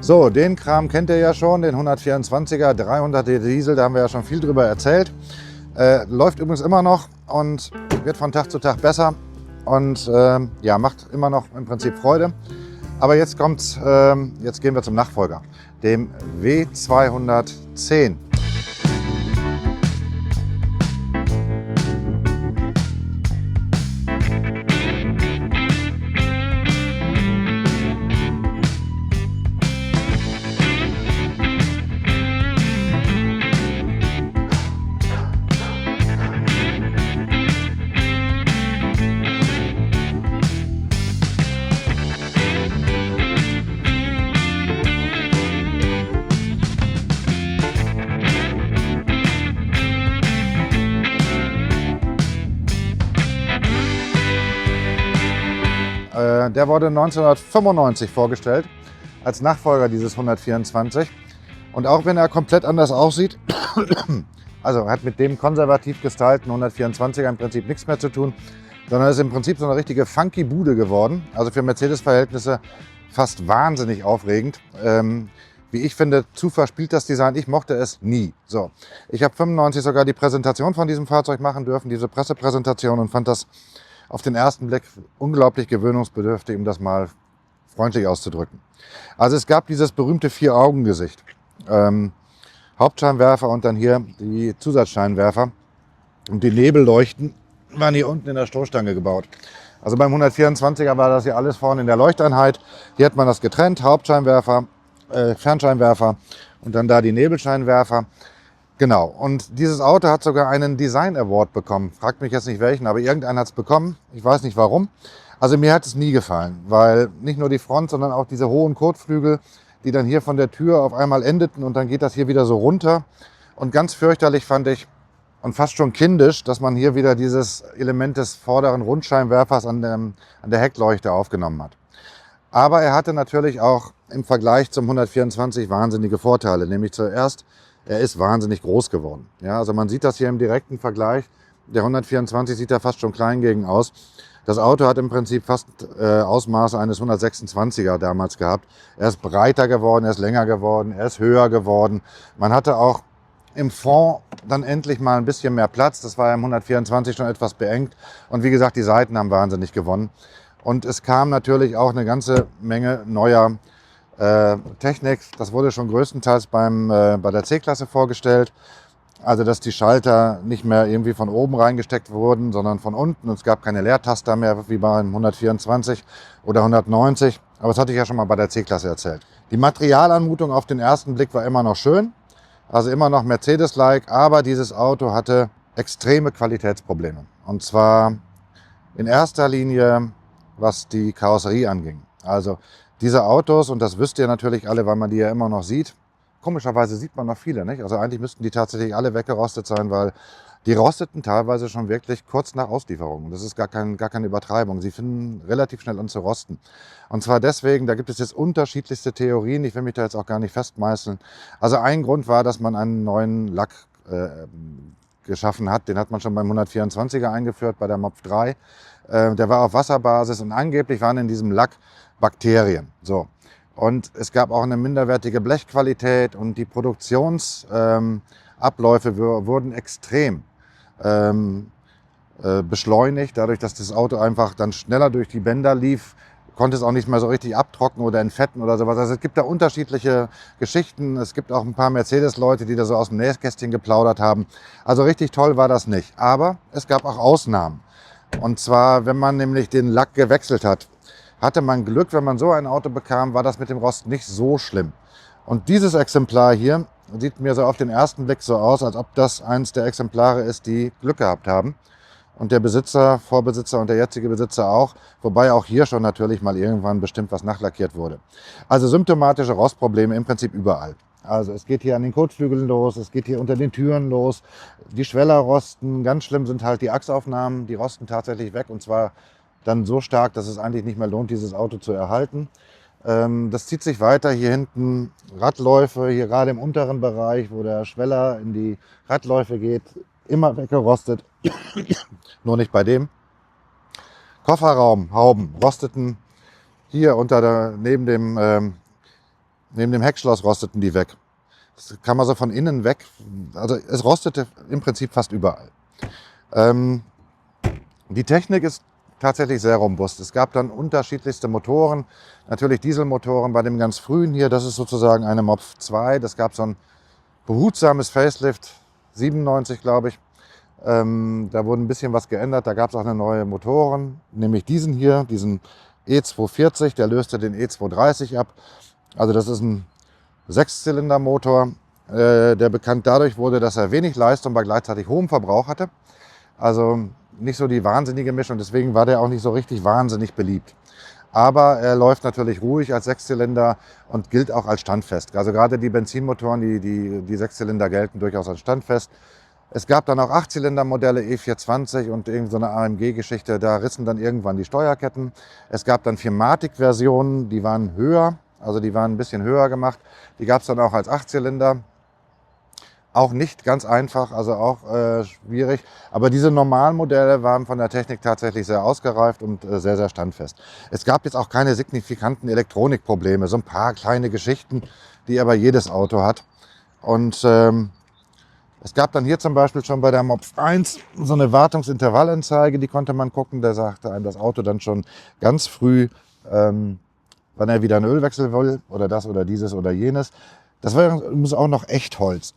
So, den Kram kennt ihr ja schon, den 124er 300er Diesel, da haben wir ja schon viel drüber erzählt. Läuft übrigens immer noch und wird von Tag zu Tag besser und ja, macht immer noch im Prinzip Freude. Aber jetzt kommt's, jetzt gehen wir zum Nachfolger, dem W210. Der wurde 1995 vorgestellt als Nachfolger dieses 124. Und auch wenn er komplett anders aussieht, also hat mit dem konservativ gestylten 124er im Prinzip nichts mehr zu tun, sondern ist im Prinzip so eine richtige funky Bude geworden. Also für Mercedes-Verhältnisse fast wahnsinnig aufregend. Wie ich finde, zu verspielt das Design. Ich mochte es nie. So, ich habe 95 sogar die Präsentation von diesem Fahrzeug machen dürfen, diese Pressepräsentation, und fand das auf den ersten Blick unglaublich gewöhnungsbedürftig, um das mal freundlich auszudrücken. Also es gab dieses berühmte Vier-Augen-Gesicht. Hauptscheinwerfer und dann hier die Zusatzscheinwerfer. Und die Nebelleuchten waren hier unten in der Stoßstange gebaut. Also beim 124er war das hier alles vorne in der Leuchteinheit. Hier hat man das getrennt, Hauptscheinwerfer, Fernscheinwerfer und dann da die Nebelscheinwerfer. Genau, und dieses Auto hat sogar einen Design Award bekommen. Fragt mich jetzt nicht welchen, aber irgendeiner hat es bekommen. Ich weiß nicht warum. Also mir hat es nie gefallen, weil nicht nur die Front, sondern auch diese hohen Kotflügel, die dann hier von der Tür auf einmal endeten und dann geht das hier wieder so runter. Und ganz fürchterlich fand ich und fast schon kindisch, dass man hier wieder dieses Element des vorderen Rundscheinwerfers an der Heckleuchte aufgenommen hat. Aber er hatte natürlich auch im Vergleich zum 124 wahnsinnige Vorteile, nämlich zuerst, er ist wahnsinnig groß geworden. Ja, also man sieht das hier im direkten Vergleich. Der 124 sieht da fast schon klein gegen aus. Das Auto hat im Prinzip fast Ausmaße eines 126er damals gehabt. Er ist breiter geworden, er ist länger geworden, er ist höher geworden. Man hatte auch im Fond dann endlich mal ein bisschen mehr Platz. Das war ja im 124 schon etwas beengt. Und wie gesagt, die Seiten haben wahnsinnig gewonnen. Und es kam natürlich auch eine ganze Menge neuer Technik. Das wurde schon größtenteils bei der C-Klasse vorgestellt. Also dass die Schalter nicht mehr irgendwie von oben reingesteckt wurden, sondern von unten. Und es gab keine Leertaster mehr wie beim 124 oder 190. Aber das hatte ich ja schon mal bei der C-Klasse erzählt. Die Materialanmutung auf den ersten Blick war immer noch schön. Also immer noch Mercedes-like. Aber dieses Auto hatte extreme Qualitätsprobleme. Und zwar in erster Linie, was die Karosserie anging. Also diese Autos, und das wisst ihr natürlich alle, weil man die ja immer noch sieht. Komischerweise sieht man noch viele, nicht? Also eigentlich müssten die tatsächlich alle weggerostet sein, weil die rosteten teilweise schon wirklich kurz nach Auslieferung. Das ist gar keine Übertreibung. Sie finden relativ schnell an zu rosten. Und zwar deswegen, da gibt es jetzt unterschiedlichste Theorien. Ich will mich da jetzt auch gar nicht festmeißeln. Also ein Grund war, dass man einen neuen Lack geschaffen hat. Den hat man schon beim 124er eingeführt, bei der Mopf 3. Der war auf Wasserbasis und angeblich waren in diesem Lack Bakterien. So. Und es gab auch eine minderwertige Blechqualität und die Produktionsabläufe wurden extrem beschleunigt. Dadurch, dass das Auto einfach dann schneller durch die Bänder lief, konnte es auch nicht mehr so richtig abtrocknen oder entfetten oder sowas. Also es gibt da unterschiedliche Geschichten. Es gibt auch ein paar Mercedes-Leute, die da so aus dem Nähkästchen geplaudert haben. Also richtig toll war das nicht. Aber es gab auch Ausnahmen. Und zwar, wenn man nämlich den Lack gewechselt hat, hatte man Glück, wenn man so ein Auto bekam, war das mit dem Rost nicht so schlimm. Und dieses Exemplar hier sieht mir so auf den ersten Blick so aus, als ob das eins der Exemplare ist, die Glück gehabt haben. Und der Besitzer, Vorbesitzer und der jetzige Besitzer auch. Wobei auch hier schon natürlich mal irgendwann bestimmt was nachlackiert wurde. Also symptomatische Rostprobleme im Prinzip überall. Also es geht hier an den Kotflügeln los, es geht hier unter den Türen los. Die Schweller rosten, ganz schlimm sind halt die Achsaufnahmen, die rosten tatsächlich weg. Und zwar dann so stark, dass es eigentlich nicht mehr lohnt, dieses Auto zu erhalten. Das zieht sich weiter. Hier hinten Radläufe, hier gerade im unteren Bereich, wo der Schweller in die Radläufe geht, immer weggerostet. Nur nicht bei dem. Kofferraum, Hauben rosteten. Hier neben dem neben dem Heckschloss rosteten die weg. Das kam also von innen weg. Also es rostete im Prinzip fast überall. Die Technik ist tatsächlich sehr robust. Es gab dann unterschiedlichste Motoren. Natürlich Dieselmotoren bei dem ganz frühen hier. Das ist sozusagen eine Mopf 2. Das gab so ein behutsames Facelift, 97 glaube ich. Da wurde ein bisschen was geändert. Da gab es auch eine neue Motoren, nämlich diesen hier, diesen E240. Der löste den E230 ab. Also das ist ein Sechszylindermotor, der bekannt dadurch wurde, dass er wenig Leistung bei gleichzeitig hohem Verbrauch hatte. Also nicht so die wahnsinnige Mischung, deswegen war der auch nicht so richtig wahnsinnig beliebt. Aber er läuft natürlich ruhig als Sechszylinder und gilt auch als standfest. Also gerade die Benzinmotoren, die Sechszylinder gelten durchaus als standfest. Es gab dann auch Achtzylindermodelle E420 und irgend so eine AMG-Geschichte, da rissen dann irgendwann die Steuerketten. Es gab dann 4MATIC-Versionen, die waren höher, also die waren ein bisschen höher gemacht. Die gab es dann auch als Achtzylinder. Auch nicht ganz einfach, also auch schwierig. Aber diese normalen Modelle waren von der Technik tatsächlich sehr ausgereift und sehr, sehr standfest. Es gab jetzt auch keine signifikanten Elektronikprobleme, so ein paar kleine Geschichten, die aber jedes Auto hat. Und es gab dann hier zum Beispiel schon bei der Mopf 1 so eine Wartungsintervallanzeige, die konnte man gucken. Da sagte einem das Auto dann schon ganz früh, wann er wieder einen Ölwechsel will oder das oder dieses oder jenes. Das war übrigens auch noch Echtholz.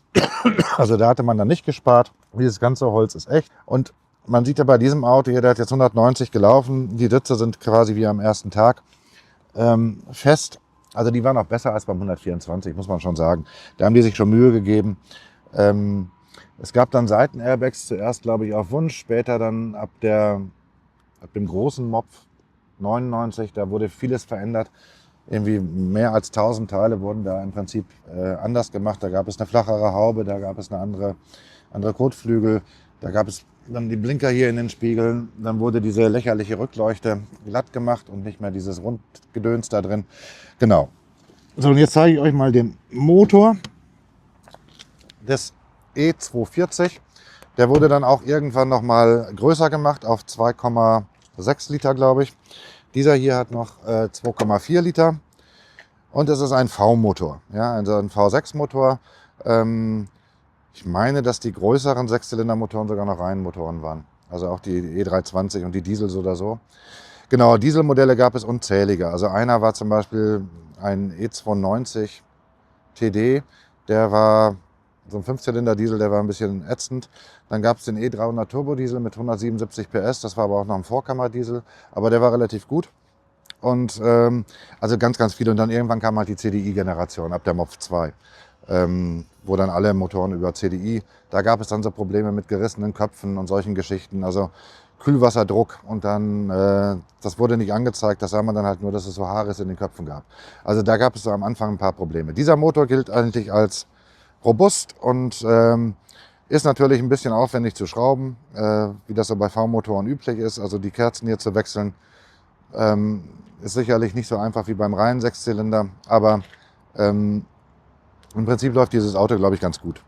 Also da hatte man dann nicht gespart. Dieses ganze Holz ist echt. Und man sieht ja bei diesem Auto hier, der hat jetzt 190 gelaufen. Die Sitze sind quasi wie am ersten Tag fest. Also die waren auch besser als beim 124, muss man schon sagen. Da haben die sich schon Mühe gegeben. Es gab dann Seitenairbags, zuerst glaube ich auf Wunsch, später dann ab dem großen Mopf 99, da wurde vieles verändert. Irgendwie mehr als 1000 Teile wurden da im Prinzip anders gemacht. Da gab es eine flachere Haube, da gab es eine andere Kotflügel, da gab es dann die Blinker hier in den Spiegeln. Dann wurde diese lächerliche Rückleuchte glatt gemacht und nicht mehr dieses Rundgedöns da drin. Genau. So, und jetzt zeige ich euch mal den Motor des E240. Der wurde dann auch irgendwann noch mal größer gemacht auf 2,6 Liter, glaube ich. Dieser hier hat noch 2,4 Liter und es ist ein V-Motor, ja, also ein V6-Motor. Ich meine, dass die größeren Sechszylindermotoren sogar noch Reihenmotoren waren. Also auch die E320 und die Diesels oder so. Genau, Dieselmodelle gab es unzählige. Also einer war zum Beispiel ein E290 TD, der war so ein 5-Zylinder-Diesel, der war ein bisschen ätzend. Dann gab es den E300 Turbodiesel mit 177 PS, das war aber auch noch ein Vorkammerdiesel, aber der war relativ gut. Und also ganz, ganz viele. Und dann irgendwann kam halt die CDI-Generation ab der Mopf 2, wo dann alle Motoren über CDI, da gab es dann so Probleme mit gerissenen Köpfen und solchen Geschichten, also Kühlwasserdruck und dann, das wurde nicht angezeigt, das sah man dann halt nur, dass es so Haarrisse in den Köpfen gab. Also da gab es so am Anfang ein paar Probleme. Dieser Motor gilt eigentlich als robust und ist natürlich ein bisschen aufwendig zu schrauben, wie das so bei V-Motoren üblich ist. Also die Kerzen hier zu wechseln, ist sicherlich nicht so einfach wie beim reinen Sechszylinder, aber im Prinzip läuft dieses Auto, glaube ich, ganz gut.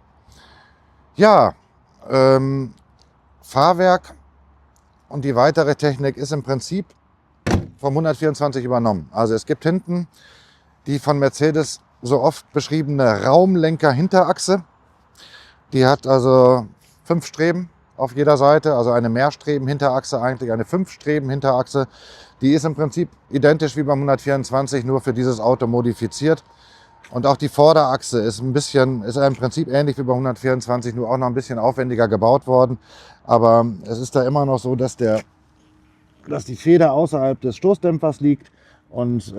Ja, Fahrwerk und die weitere Technik ist im Prinzip vom 124 übernommen. Also es gibt hinten die von Mercedes so oft beschriebene Raumlenker-Hinterachse. Die hat also 5 Streben auf jeder Seite, also eine Mehrstreben-Hinterachse eigentlich, eine 5-Streben-Hinterachse. Die ist im Prinzip identisch wie beim 124, nur für dieses Auto modifiziert. Und auch die Vorderachse ist im Prinzip ähnlich wie beim 124, nur auch noch ein bisschen aufwendiger gebaut worden. Aber es ist da immer noch so, dass die Feder außerhalb des Stoßdämpfers liegt. Und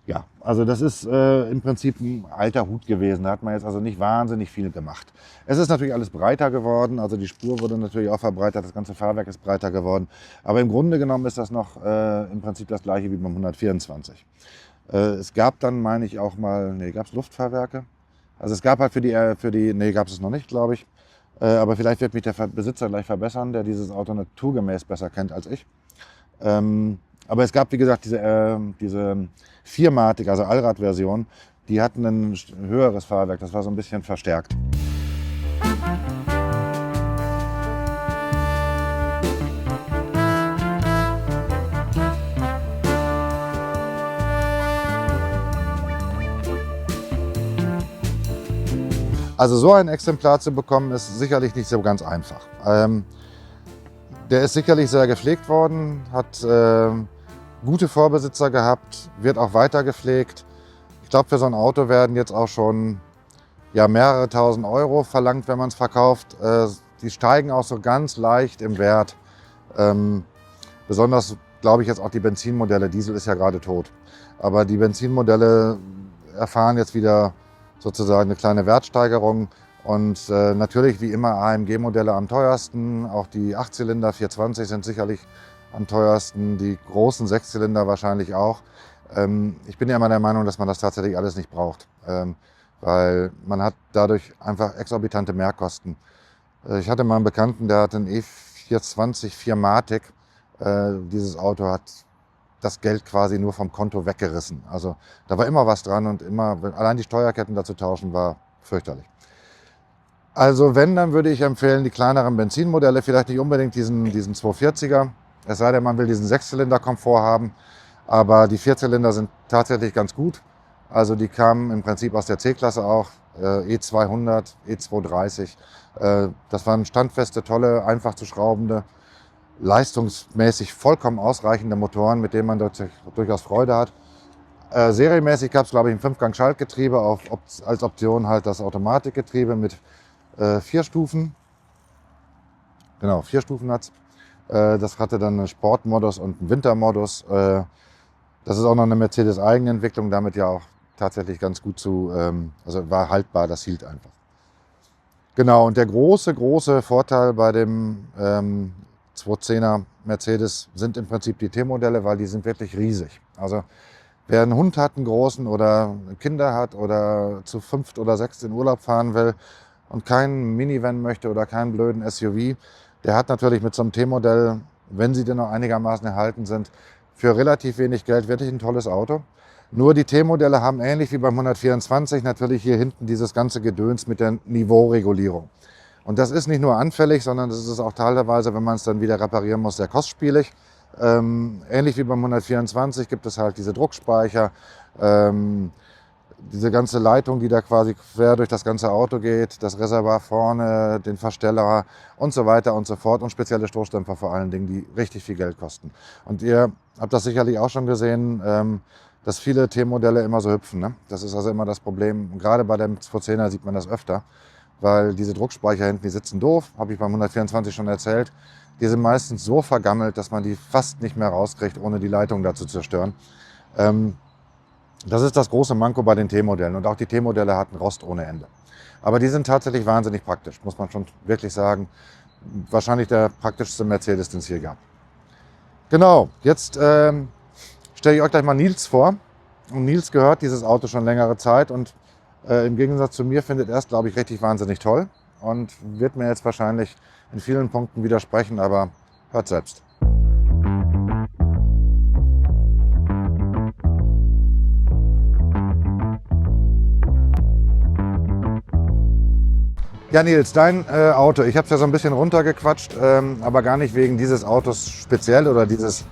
ja, also das ist im Prinzip ein alter Hut gewesen. Da hat man jetzt also nicht wahnsinnig viel gemacht. Es ist natürlich alles breiter geworden. Also die Spur wurde natürlich auch verbreitert. Das ganze Fahrwerk ist breiter geworden. Aber im Grunde genommen ist das noch im Prinzip das gleiche wie beim 124. Es gab dann, meine ich, auch mal, gab es Luftfahrwerke? Also es gab halt gab es noch nicht, glaube ich. Aber vielleicht wird mich der Besitzer gleich verbessern, der dieses Auto naturgemäß besser kennt als ich. Aber es gab, wie gesagt, diese 4MATIC, also Allradversion, die hatten ein höheres Fahrwerk, das war so ein bisschen verstärkt. Also so ein Exemplar zu bekommen, ist sicherlich nicht so ganz einfach. Der ist sicherlich sehr gepflegt worden, hat gute Vorbesitzer gehabt, wird auch weiter gepflegt. Ich glaube, für so ein Auto werden jetzt auch schon mehrere tausend Euro verlangt, wenn man es verkauft. Die steigen auch so ganz leicht im Wert. Besonders glaube ich jetzt auch die Benzinmodelle. Diesel ist ja gerade tot. Aber die Benzinmodelle erfahren jetzt wieder sozusagen eine kleine Wertsteigerung. Und natürlich wie immer AMG-Modelle am teuersten. Auch die 8-Zylinder 420 sind sicherlich am teuersten. Die großen 6-Zylinder wahrscheinlich auch. Ich bin ja immer der Meinung, dass man das tatsächlich alles nicht braucht. Weil man hat dadurch einfach exorbitante Mehrkosten. Ich hatte mal einen Bekannten, der hat einen E420 4MATIC. Dieses Auto hat das Geld quasi nur vom Konto weggerissen. Also da war immer was dran und allein die Steuerketten dazu tauschen war fürchterlich. Also wenn, dann würde ich empfehlen, die kleineren Benzinmodelle, vielleicht nicht unbedingt diesen 240er, es sei denn, man will diesen 6-Zylinder-Komfort haben, aber die 4-Zylinder sind tatsächlich ganz gut. Also die kamen im Prinzip aus der C-Klasse auch, E200, E230. Das waren standfeste, tolle, einfach zu schraubende, leistungsmäßig vollkommen ausreichende Motoren, mit denen man durchaus Freude hat. Serienmäßig gab es, glaube ich, ein 5-Gang-Schaltgetriebe, als Option halt das Automatikgetriebe mit 4 Stufen. Genau, 4 Stufen hat es. Das hatte dann einen Sportmodus und einen Wintermodus. Das ist auch noch eine Mercedes-Eigenentwicklung, damit ja auch tatsächlich ganz gut also war haltbar, das hielt einfach. Genau, und der große Vorteil bei dem 210er Mercedes sind im Prinzip die T-Modelle, weil die sind wirklich riesig. Also wer einen Hund hat, einen großen, oder Kinder hat oder zu 5 oder 6 in Urlaub fahren will und keinen Minivan möchte oder keinen blöden SUV, der hat natürlich mit so einem T-Modell, wenn sie denn noch einigermaßen erhalten sind, für relativ wenig Geld wirklich ein tolles Auto. Nur die T-Modelle haben ähnlich wie beim 124 natürlich hier hinten dieses ganze Gedöns mit der Niveauregulierung. Und das ist nicht nur anfällig, sondern das ist auch teilweise, wenn man es dann wieder reparieren muss, sehr kostspielig. Ähnlich wie beim 124 gibt es halt diese Druckspeicher, diese ganze Leitung, die da quasi quer durch das ganze Auto geht, das Reservoir vorne, den Versteller und so weiter und so fort und spezielle Stoßdämpfer vor allen Dingen, die richtig viel Geld kosten. Und ihr habt das sicherlich auch schon gesehen, dass viele T-Modelle immer so hüpfen. Ne? Das ist also immer das Problem. Und gerade bei dem 210er sieht man das öfter, weil diese Druckspeicher hinten, die sitzen doof, habe ich beim 124 schon erzählt. Die sind meistens so vergammelt, dass man die fast nicht mehr rauskriegt, ohne die Leitung da zu zerstören. Das ist das große Manko bei den T-Modellen. Und auch die T-Modelle hatten Rost ohne Ende. Aber die sind tatsächlich wahnsinnig praktisch, muss man schon wirklich sagen. Wahrscheinlich der praktischste Mercedes, den es hier gab. Genau, jetzt stelle ich euch gleich mal Nils vor. Und Nils gehört dieses Auto schon längere Zeit und im Gegensatz zu mir findet er es, glaube ich, richtig wahnsinnig toll und wird mir jetzt wahrscheinlich in vielen Punkten widersprechen, aber hört selbst. Ja, Nils, dein Auto. Ich habe es ja so ein bisschen runtergequatscht, aber gar nicht wegen dieses Autos speziell oder dieses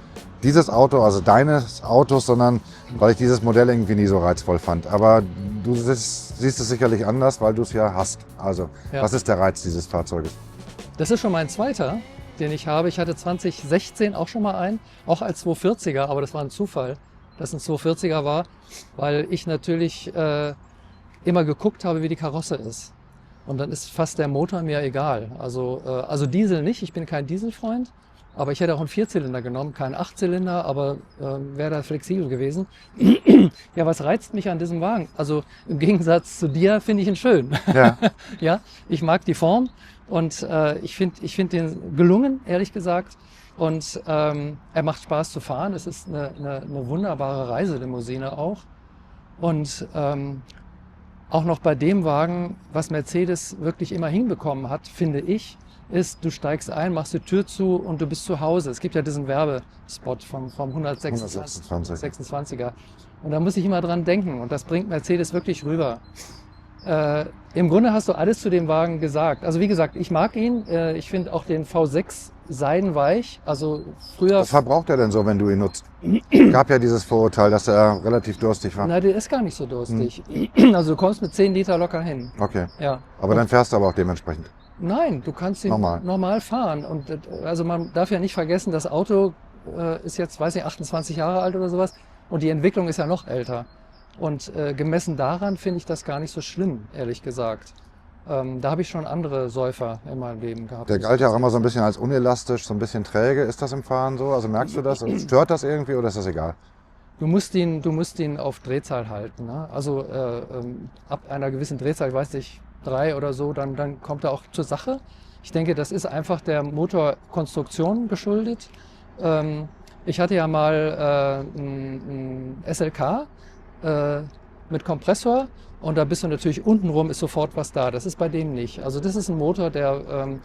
Auto, also deines Autos, sondern weil ich dieses Modell irgendwie nie so reizvoll fand. Aber du siehst es sicherlich anders, weil du es ja hast. Also, ja. Was ist der Reiz dieses Fahrzeuges? Das ist schon mein zweiter, den ich habe. Ich hatte 2016 auch schon mal einen, auch als 240er, aber das war ein Zufall, dass ein 240er war, weil ich natürlich immer geguckt habe, wie die Karosse ist. Und dann ist fast der Motor mir egal. Also Diesel nicht, ich bin kein Dieselfreund. Aber ich hätte auch einen 4-Zylinder genommen, keinen 8-Zylinder, aber wäre da flexibel gewesen. Ja, was reizt mich an diesem Wagen? Also im Gegensatz zu dir finde ich ihn schön. Ja. Ja, ich mag die Form und ich find den gelungen, ehrlich gesagt. Und er macht Spaß zu fahren. Es ist eine wunderbare Reiselimousine auch. Und auch noch bei dem Wagen, was Mercedes wirklich immer hinbekommen hat, finde ich, ist, du steigst ein, machst die Tür zu und du bist zu Hause. Es gibt ja diesen Werbespot vom 126er. Und da muss ich immer dran denken und das bringt Mercedes wirklich rüber. Im Grunde hast du alles zu dem Wagen gesagt. Also wie gesagt, ich mag ihn. Ich finde auch den V6 seidenweich. Also früher... Was verbraucht er denn so, wenn du ihn nutzt? Gab ja dieses Vorurteil, dass er relativ durstig war. Nein, der ist gar nicht so durstig. Also du kommst mit 10 Liter locker hin. Okay. Ja. Aber dann fährst du aber auch dementsprechend. Nein, du kannst ihn Normal. normal fahren. Und also man darf ja nicht vergessen, das Auto ist jetzt, weiß ich, 28 Jahre alt oder sowas. Und die Entwicklung ist ja noch älter. Und gemessen daran finde ich das gar nicht so schlimm, ehrlich gesagt. Da habe ich schon andere Säufer in meinem Leben gehabt. Der galt ja auch immer so ein bisschen als unelastisch, so ein bisschen träge. Ist das im Fahren so? Also merkst du das? Stört das irgendwie oder ist das egal? Du musst ihn auf Drehzahl halten. Ne? Also ab einer gewissen Drehzahl, ich weiß nicht, 3 oder so, dann kommt er auch zur Sache. Ich denke, das ist einfach der Motorkonstruktion geschuldet. Ich hatte ja mal ein SLK mit Kompressor und da bist du natürlich untenrum, ist sofort was da. Das ist bei dem nicht. Also das ist ein Motor, der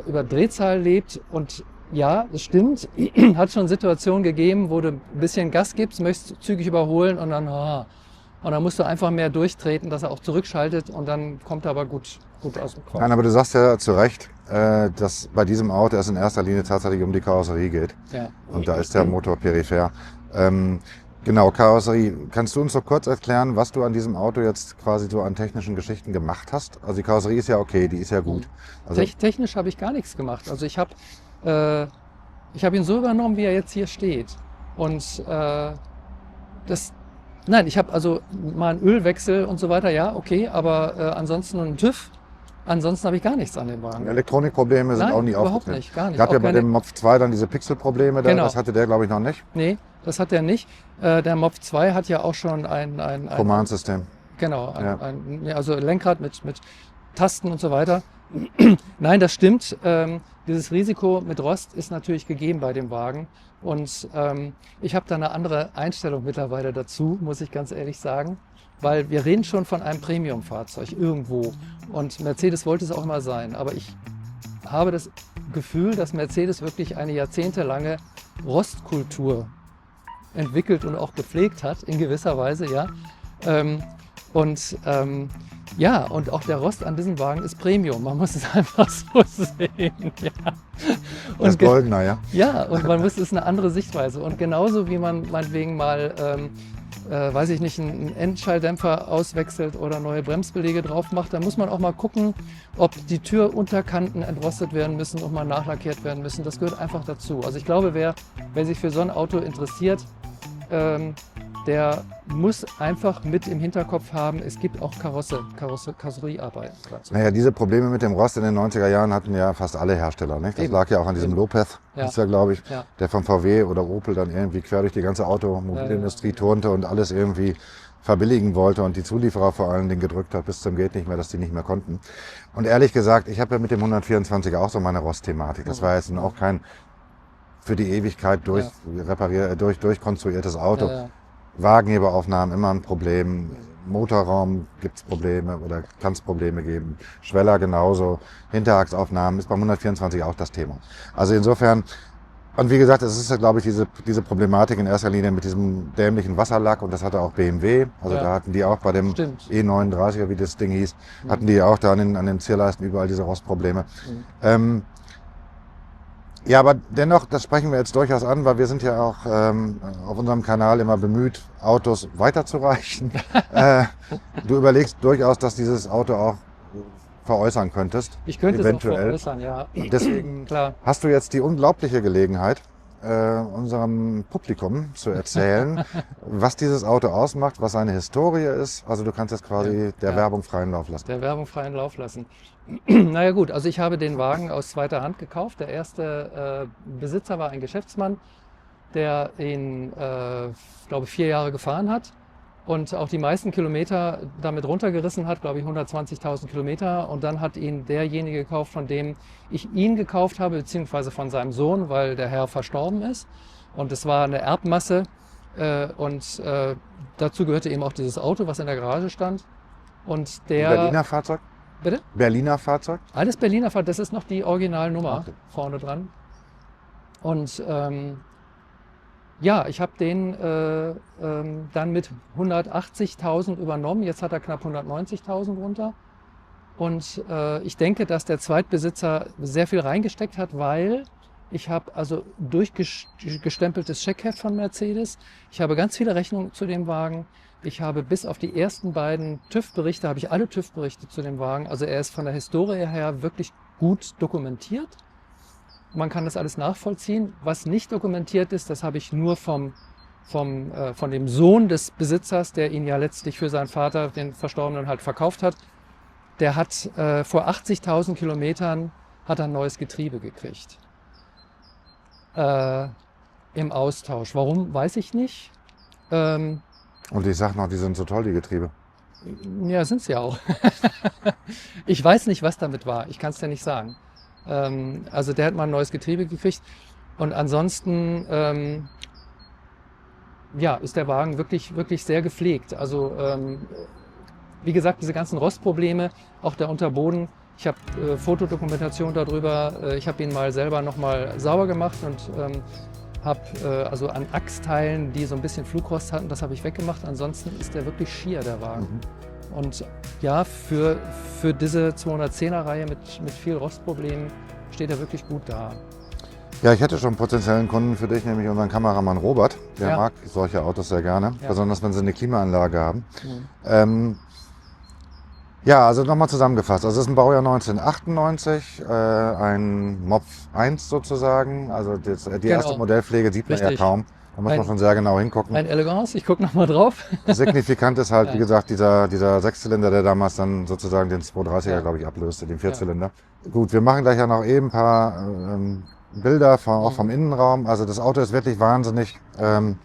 über Drehzahl lebt und ja, das stimmt. Hat schon Situationen gegeben, wo du ein bisschen Gas gibst, möchtest zügig überholen und dann musst du einfach mehr durchtreten, dass er auch zurückschaltet und dann kommt er aber gut aus dem Kopf. Nein, aber du sagst ja zu Recht, dass bei diesem Auto es in erster Linie tatsächlich um die Karosserie geht. Ja. Und da ist der Motor peripher. Genau, Karosserie. Kannst du uns so kurz erklären, was du an diesem Auto jetzt quasi so an technischen Geschichten gemacht hast? Also die Karosserie ist ja okay, die ist ja gut. Also Technisch habe ich gar nichts gemacht. Also ich habe ihn so übernommen, wie er jetzt hier steht. Und ich habe also mal einen Ölwechsel und so weiter, ja, okay, aber ansonsten einen TÜV. Ansonsten habe ich gar nichts an dem Wagen. Elektronikprobleme sind Nein, auch nie überhaupt aufgetreten. nicht, gar nicht. Gab Auch ja bei keine- dem Mopf 2 dann diese Pixelprobleme, Genau. das hatte der glaube ich noch nicht. Nee, das hat er nicht. Der Mopf 2 hat ja auch schon ein Command-System. genau, Ja. also Lenkrad mit Tasten und so weiter. Nein, das stimmt. Dieses Risiko mit Rost ist natürlich gegeben bei dem Wagen. Und ich habe da eine andere Einstellung mittlerweile dazu, muss ich ganz ehrlich sagen. Weil wir reden schon von einem Premium-Fahrzeug irgendwo. Und Mercedes wollte es auch immer sein. Aber ich habe das Gefühl, dass Mercedes wirklich eine jahrzehntelange Rostkultur entwickelt und auch gepflegt hat, in gewisser Weise, ja. Ja, und auch der Rost an diesem Wagen ist Premium. Man muss es einfach so sehen. Ja. Das Goldener, ja. Ja, und es ist eine andere Sichtweise. Und genauso wie man meinetwegen mal, weiß ich nicht, einen Endschalldämpfer auswechselt oder neue Bremsbeläge drauf macht, dann muss man auch mal gucken, ob die Türunterkanten entrostet werden müssen und mal nachlackiert werden müssen. Das gehört einfach dazu. Also ich glaube, wer sich für so ein Auto interessiert, der muss einfach mit im Hinterkopf haben, es gibt auch Karosseriearbeiten. Naja, diese Probleme mit dem Rost in den 90er Jahren hatten ja fast alle Hersteller. Nicht? Das Eben. lag ja auch an diesem Eben. Lopez, Ja. ist ja, glaube ich, Ja. der von VW oder Opel dann irgendwie quer durch die ganze Automobilindustrie turnte und alles irgendwie verbilligen wollte und die Zulieferer vor allen Dingen gedrückt hat bis zum geht nicht mehr, dass die nicht mehr konnten. Und ehrlich gesagt, ich habe ja mit dem 124er auch so meine Rost-Thematik. Das war jetzt nun auch kein für die Ewigkeit durchkonstruiertes Auto. Ja. Wagenheberaufnahmen immer ein Problem, Motorraum gibt's Probleme oder kann es Probleme geben, Schweller genauso, Hinterachsaufnahmen ist beim 124 auch das Thema. Also insofern, und wie gesagt, es ist ja glaube ich diese Problematik in erster Linie mit diesem dämlichen Wasserlack und das hatte auch BMW, also Ja. da hatten die auch bei dem Stimmt. E39er, wie das Ding hieß, hatten die auch da an den Zierleisten überall diese Rostprobleme. Ja, aber dennoch, das sprechen wir jetzt durchaus an, weil wir sind ja auch auf unserem Kanal immer bemüht, Autos weiterzureichen. Du überlegst durchaus, dass dieses Auto auch veräußern könntest. Ich könnte eventuell. es auch veräußern, ja. Deswegen Klar. hast du jetzt die unglaubliche Gelegenheit, unserem Publikum zu erzählen, was dieses Auto ausmacht, was seine Historie ist. Also du kannst jetzt quasi der Ja. Werbung freien Lauf lassen. Der Werbung freien Lauf lassen. Naja gut, also ich habe den Wagen aus zweiter Hand gekauft. Der erste Besitzer war ein Geschäftsmann, der ihn, glaube ich, 4 Jahre gefahren hat und auch die meisten Kilometer damit runtergerissen hat, glaube ich 120.000 Kilometer. Und dann hat ihn derjenige gekauft, von dem ich ihn gekauft habe, beziehungsweise von seinem Sohn, weil der Herr verstorben ist. Und es war eine Erbmasse und dazu gehörte eben auch dieses Auto, was in der Garage stand. Und der... Berliner Fahrzeug? Bitte? Berliner Fahrzeug? Alles Berliner Fahrzeug, das ist noch die Originalnummer Okay. vorne dran. Und Ja, ich habe den dann mit 180.000 übernommen. Jetzt hat er knapp 190.000 runter. Und ich denke, dass der Zweitbesitzer sehr viel reingesteckt hat, weil ich habe also durchgestempeltes Scheckheft von Mercedes. Ich habe ganz viele Rechnungen zu dem Wagen. Ich habe bis auf die ersten beiden TÜV-Berichte, habe ich alle TÜV-Berichte zu dem Wagen. Also er ist von der Historie her wirklich gut dokumentiert. Man kann das alles nachvollziehen. Was nicht dokumentiert ist, das habe ich nur von dem Sohn des Besitzers, der ihn ja letztlich für seinen Vater, den Verstorbenen, halt verkauft hat. Der hat vor 80.000 Kilometern hat er ein neues Getriebe gekriegt. Im Austausch. Warum, weiß ich nicht. Und ich sag noch, die sind so toll, die Getriebe. Ja, sind sie ja auch. Ich weiß nicht, was damit war. Ich kann es dir nicht sagen. Also der hat mal ein neues Getriebe gekriegt. Und ansonsten ja, ist der Wagen wirklich, wirklich sehr gepflegt. Also wie gesagt, diese ganzen Rostprobleme, auch der Unterboden. Ich habe Fotodokumentation darüber. Ich habe ihn mal selber nochmal sauber gemacht und habe also an Achsteilen, die so ein bisschen Flugrost hatten, das habe ich weggemacht. Ansonsten ist der wirklich schier, der Wagen. Und ja, für diese 210er-Reihe mit viel Rostproblemen steht er wirklich gut da. Ja, ich hätte schon einen potenziellen Kunden für dich, nämlich unseren Kameramann Robert. Der Ja. mag solche Autos sehr gerne, Ja. besonders wenn sie eine Klimaanlage haben. Ja, also nochmal zusammengefasst. Also es ist ein Baujahr 1998, ein Mopf 1 sozusagen. Also die erste Genau. Modellpflege sieht man ja Richtig. kaum. Da muss man Ein- schon sehr genau hingucken. Ein Elegance, ich gucke nochmal drauf. Signifikant ist halt, Ja. wie gesagt, dieser Sechszylinder, der damals dann sozusagen den 230er, Ja. glaube ich, ablöste, den Vierzylinder. Gut, wir machen gleich ja noch eben ein paar Bilder auch vom Innenraum. Also das Auto ist wirklich wahnsinnig, Er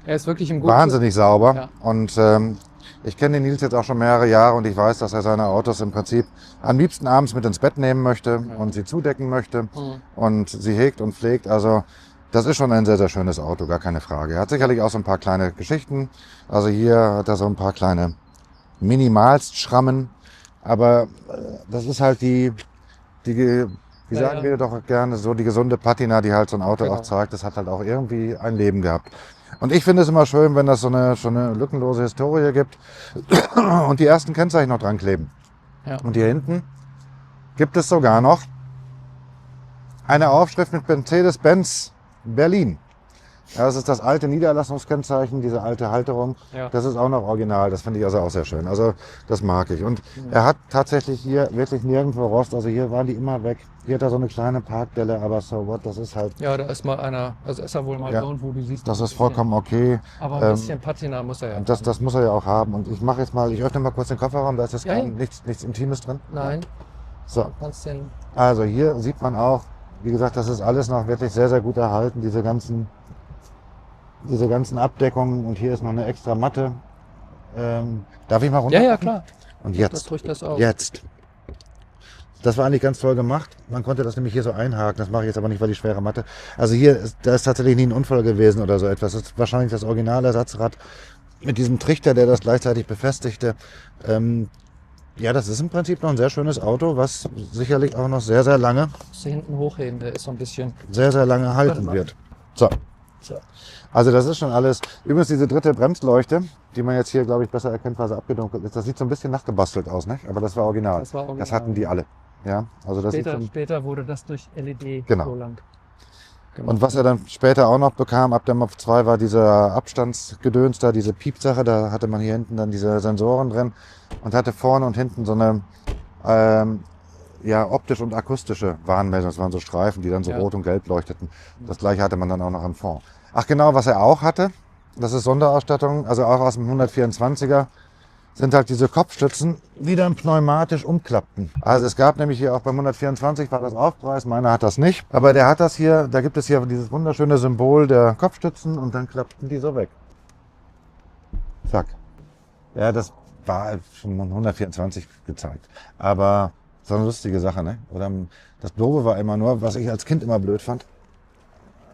ist wirklich im guten wahnsinnig sauber. Ja. Und ich kenne den Nils jetzt auch schon mehrere Jahre und ich weiß, dass er seine Autos im Prinzip am liebsten abends mit ins Bett nehmen möchte und sie zudecken möchte und sie hegt und pflegt. Also das ist schon ein sehr, sehr schönes Auto, gar keine Frage. Er hat sicherlich auch so ein paar kleine Geschichten. Also hier hat er so ein paar kleine Minimalstschrammen. Aber das ist halt wie Ja, sagen ja. wir doch gerne, so die gesunde Patina, die halt so ein Auto Genau. auch zeigt. Das hat halt auch irgendwie ein Leben gehabt. Und ich finde es immer schön, wenn das so eine lückenlose Historie gibt und die ersten Kennzeichen noch dran kleben. Ja. Und hier hinten gibt es sogar noch eine Aufschrift mit Mercedes-Benz Berlin. Ja, das ist das alte Niederlassungskennzeichen, diese alte Halterung. Ja. Das ist auch noch original. Das finde ich also auch sehr schön. Also das mag ich. Und er hat tatsächlich hier wirklich nirgendwo Rost. Also hier waren die immer weg. Hier hat er so eine kleine Parkdelle, aber so what, das ist halt, Ja, da ist mal einer, also ist er wohl mal Ja. drin, wo du siehst. das ein ist bisschen. vollkommen okay. Aber ein bisschen Patina muss er ja. Und das muss er ja auch haben. Und ich mache jetzt mal, ich öffne mal kurz den Kofferraum, da ist jetzt Ja, ja. nichts Intimes drin. Nein, So, du kannst den. also hier sieht man auch, wie gesagt, das ist alles noch wirklich sehr, sehr gut erhalten, diese ganzen Abdeckungen. Und hier ist noch eine extra Matte. Darf ich mal runter? Ja, ja, klar. Und Das jetzt, drückt das auf. jetzt. Das war eigentlich ganz toll gemacht. Man konnte das nämlich hier so einhaken. Das mache ich jetzt aber nicht, weil die schwere Matte. Also hier, da ist tatsächlich nie ein Unfall gewesen oder so etwas. Das ist wahrscheinlich das Originalersatzrad mit diesem Trichter, der das gleichzeitig befestigte. Ja, das ist im Prinzip noch ein sehr schönes Auto, was sicherlich auch noch sehr, sehr lange, Musst du hinten hochheben, der ist so ein bisschen. sehr, sehr lange halten wird. So. So. Also das ist schon alles. Übrigens diese dritte Bremsleuchte, die man jetzt hier, glaube ich, besser erkennt, weil sie abgedunkelt ist. Das sieht so ein bisschen nachgebastelt aus, nicht? Aber das war original. Das war original. Das hatten die alle. Ja, also das sieht Später wurde das durch LED Genau. so lang. Und was er dann später auch noch bekam, ab der Mopf 2, war dieser Abstandsgedöns da, diese Piepsache. Da hatte man hier hinten dann diese Sensoren drin und hatte vorne und hinten so eine ja, optisch und akustische Warnmeldung. Das waren so Streifen, die dann so Ja. rot und gelb leuchteten. Das gleiche hatte man dann auch noch im Fond. Ach genau, was er auch hatte, das ist Sonderausstattung, also auch aus dem 124er, sind halt diese Kopfstützen, die dann pneumatisch umklappten. Also es gab nämlich hier auch beim 124 war das Aufpreis, meiner hat das nicht. Aber der hat das hier, da gibt es hier dieses wunderschöne Symbol der Kopfstützen und dann klappten die so weg. Zack. Ja, das war schon 124 gezeigt. Aber so eine lustige Sache, ne? Oder das Doofe war immer nur, was ich als Kind immer blöd fand,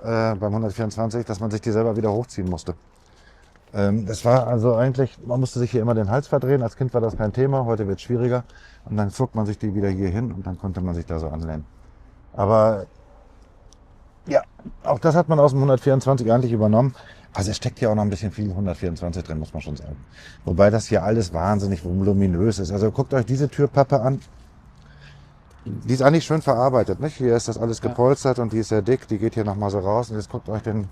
beim 124, dass man sich die selber wieder hochziehen musste. Das war also eigentlich, man musste sich hier immer den Hals verdrehen. Als Kind war das kein Thema, heute wird es schwieriger. Und dann zog man sich die wieder hier hin und dann konnte man sich da so anlehnen. Aber ja, Auch das hat man aus dem 124 eigentlich übernommen. Also es steckt hier auch noch ein bisschen viel 124 drin, muss man schon sagen. Wobei das hier alles wahnsinnig voluminös ist. Also guckt euch diese Türpappe an. Die ist eigentlich schön verarbeitet, nicht? Hier ist das alles gepolstert und die ist sehr dick. Die geht hier nochmal so raus. Und jetzt guckt euch den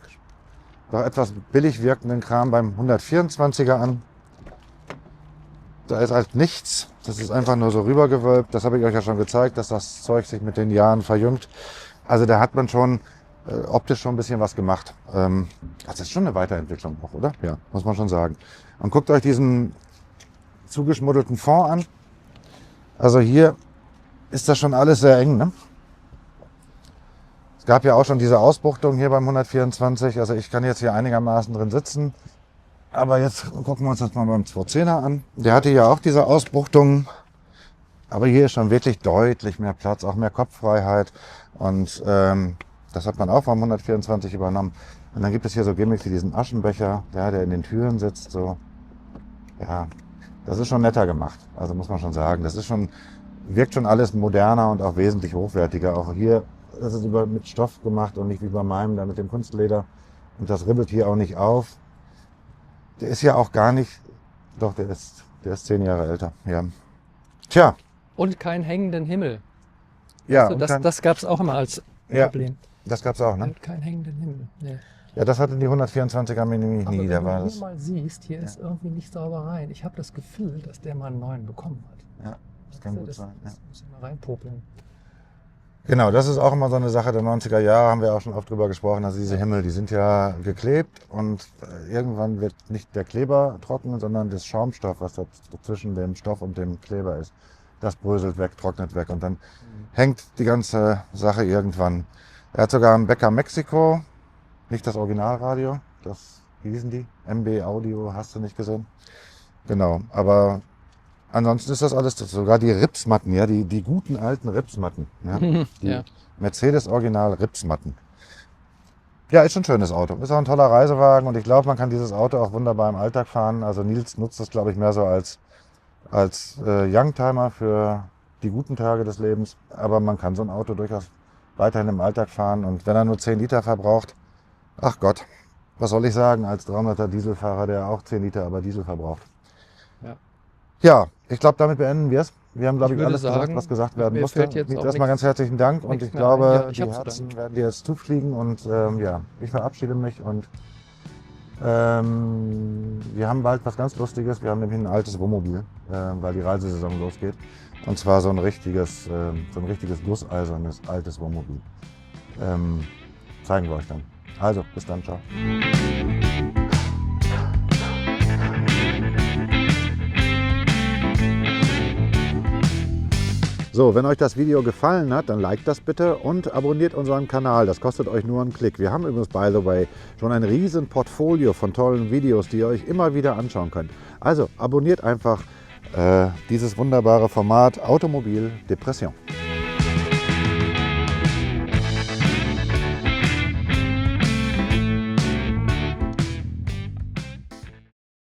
doch etwas billig wirkenden Kram beim 124er an. Da ist halt nichts. Das ist einfach nur so rübergewölbt. Das habe ich euch ja schon gezeigt, dass das Zeug sich mit den Jahren verjüngt. Also da hat man schon optisch schon ein bisschen was gemacht. Das ist schon eine Weiterentwicklung auch, oder? Ja, muss man schon sagen. Und guckt euch diesen zugeschmuddelten Fond an. Also hier ist das schon alles sehr eng, ne? Es gab ja auch schon diese Ausbuchtung hier beim 124. Also ich kann jetzt hier einigermaßen drin sitzen. Aber jetzt gucken wir uns das mal beim 210er an. Der hatte ja auch diese Ausbuchtung. Aber hier ist schon wirklich deutlich mehr Platz, auch mehr Kopffreiheit. Und das hat man auch beim 124 übernommen. Und dann gibt es hier so Gimmicks wie diesen Aschenbecher, der in den Türen sitzt. So. Ja, das ist schon netter gemacht. Also muss man schon sagen. Das ist schon, wirkt schon alles moderner und auch wesentlich hochwertiger. Auch hier, das ist mit Stoff gemacht und nicht wie bei meinem, da mit dem Kunstleder. Und das ribbelt hier auch nicht auf. Der ist ja auch gar nicht, doch, der ist 10 Jahre älter. Ja. Tja. Und keinen hängenden Himmel. Ja, also das gab es auch immer als Problem. Das gab es auch, ne? Und keinen hängenden Himmel. Nee. Ja, das hatten die 124er mir nämlich nie. Wenn war du das. hier mal siehst, hier ist irgendwie nicht sauber rein. Ich habe das Gefühl, dass der mal einen neuen bekommen hat. Ja, das kann gut sein. Das muss ich mal reinpopeln. Genau, das ist auch immer so eine Sache der 90er Jahre, haben wir auch schon oft drüber gesprochen. Also diese Himmel, die sind ja geklebt und irgendwann wird nicht der Kleber trocken, sondern das Schaumstoff, was da zwischen dem Stoff und dem Kleber ist. Das bröselt weg, trocknet weg und dann hängt die ganze Sache irgendwann. Er hat sogar einen Becker Mexiko, nicht das Originalradio, wie hießen die? MB Audio, hast du nicht gesehen? Genau, aber ansonsten ist das alles, sogar die Ripsmatten, ja, die guten alten Ripsmatten. Ja, die Mercedes Original Ripsmatten. Ja, ist schon ein schönes Auto. Ist auch ein toller Reisewagen und ich glaube, man kann dieses Auto auch wunderbar im Alltag fahren. Also Nils nutzt das, glaube ich, mehr so als Youngtimer für die guten Tage des Lebens. Aber man kann so ein Auto durchaus weiterhin im Alltag fahren. Und wenn er nur 10 Liter verbraucht, ach Gott, was soll ich sagen als 300er Dieselfahrer, der auch 10 Liter aber Diesel verbraucht. Ja, ich glaube, damit beenden wir es. Wir haben, glaube ich, alles gesagt, was gesagt werden musste. Erstmal ganz herzlichen Dank und ich glaube, die Herzen werden dir jetzt zufliegen und ich verabschiede mich und wir haben bald was ganz Lustiges. Wir haben nämlich ein altes Wohnmobil, weil die Reisesaison losgeht. Und zwar so ein richtiges gusseisernes altes Wohnmobil. Zeigen wir euch dann. Also, bis dann, ciao. So, wenn euch das Video gefallen hat, dann liked das bitte und abonniert unseren Kanal. Das kostet euch nur einen Klick. Wir haben übrigens, by the way, schon ein riesen Portfolio von tollen Videos, die ihr euch immer wieder anschauen könnt. Also abonniert einfach dieses wunderbare Format Automobil Depression.